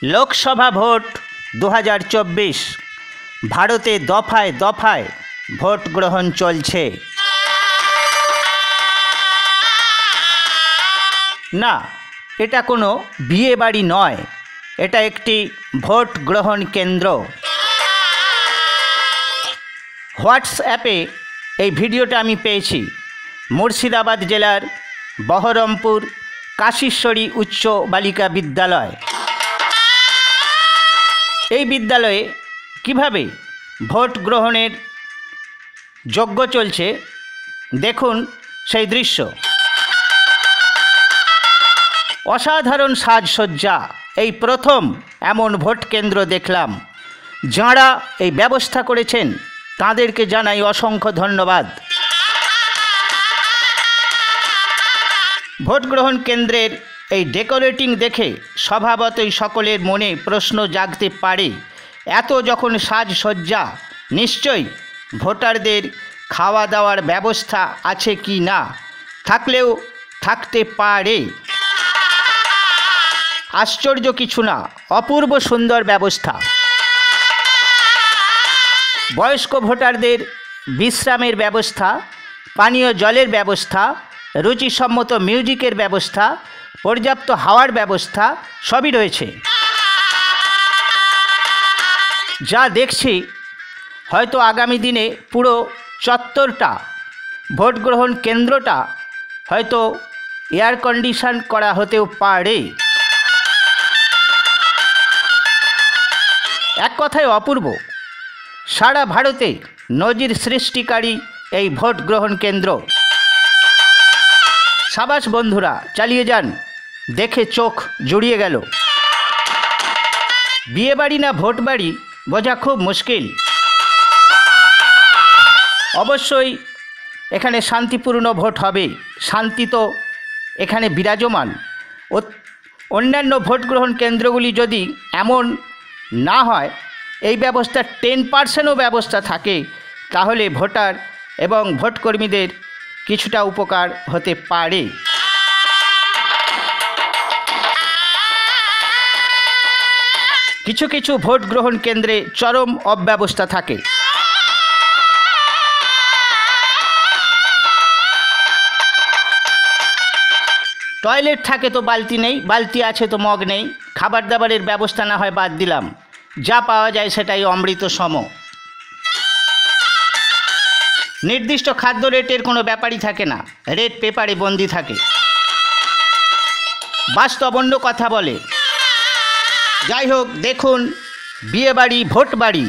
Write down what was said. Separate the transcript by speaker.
Speaker 1: Lok Sabha vote 2024 ভারতে দফায় দফায় ভোট গ্রহণ চলছে। না, এটা কোনো বিয়ে বাড়ি নয়, এটা একটি ভোট গ্রহণ কেন্দ্র। হোয়াটসঅ্যাপে এই ভিডিওটা আমি পেয়েছি। মুর্শিদাবাদ জেলার বহরমপুর কাশীশ্বরী উচ্চ বালিকা বিদ্যালয়। এই বিদ্যালয়ে কিভাবে ভোট গ্রহণের যজ্ঞ চলছে দেখুন সেই দৃশ্য। অসাধারণ সাজসজ্জা, এই প্রথম এমন ভোট কেন্দ্র দেখলাম। যাঁরা এই ব্যবস্থা করেছেন তাদেরকে জানাই অসংখ্য ধন্যবাদ। ভোট গ্রহণ কেন্দ্রের এই ডেকোরেটিং দেখে স্বভাবতই সকলের মনে প্রশ্ন জাগতে পারে, এত যখন সাজসজ্জা নিশ্চয়ই ভোটারদের খাওয়া দাওয়ার ব্যবস্থা আছে কি না, থাকলেও থাকতে পারে। আশ্চর্য কিছু না, অপূর্ব সুন্দর ব্যবস্থা। বয়স্ক ভোটারদের বিশ্রামের ব্যবস্থা, পানীয় জলের ব্যবস্থা, রুচিসম্মত মিউজিকের ব্যবস্থা, পর্যাপ্ত হাওয়ার ব্যবস্থা সবই রয়েছে। যা দেখছি হয়তো আগামী দিনে পুরো চত্বরটা, ভোট গ্রহণ কেন্দ্রটা হয়তো এয়ার কন্ডিশন করা হতেও পারে। এক কথায় অপূর্ব। সারা ভারতে নজির সৃষ্টিকারী এই ভোট গ্রহণ কেন্দ্র। সাবাস বন্ধুরা, চালিয়ে যান, দেখে চোখ জুড়িয়ে গেল। বিয়ে বাড়ি না ভোট বাড়ি বোঝা খুব মুশকিল। অবশ্যই এখানে শান্তিপূর্ণ ভোট হবে, শান্তি তো এখানে বিরাজমান। অন্যান্য ভোট গ্রহণ কেন্দ্রগুলি যদি এমন না হয়, এই ব্যবস্থা 10%ও ব্যবস্থা থাকে, তাহলে ভোটার এবং ভোটকর্মীদের কিছুটা উপকার হতে পারে। কিছু কিছু ভোট গ্রহণ কেন্দ্রে চরম অব্যবস্থা থাকে। টয়লেট থাকে তো বালতি নেই, বালতি আছে তো মগ নেই। খাবার দাবারের ব্যবস্থা না হয় বাদ দিলাম, যা পাওয়া যায় সেটাই অমৃত সম। নির্দিষ্ট খাদ্য রেটের কোনো ব্যাপারই থাকে না, রেট পেপারে বন্দি থাকে। বাস্তব অন্য কথা বলে। যাই হোক, দেখুন বিয়ে বাড়ি ভোট বাড়ি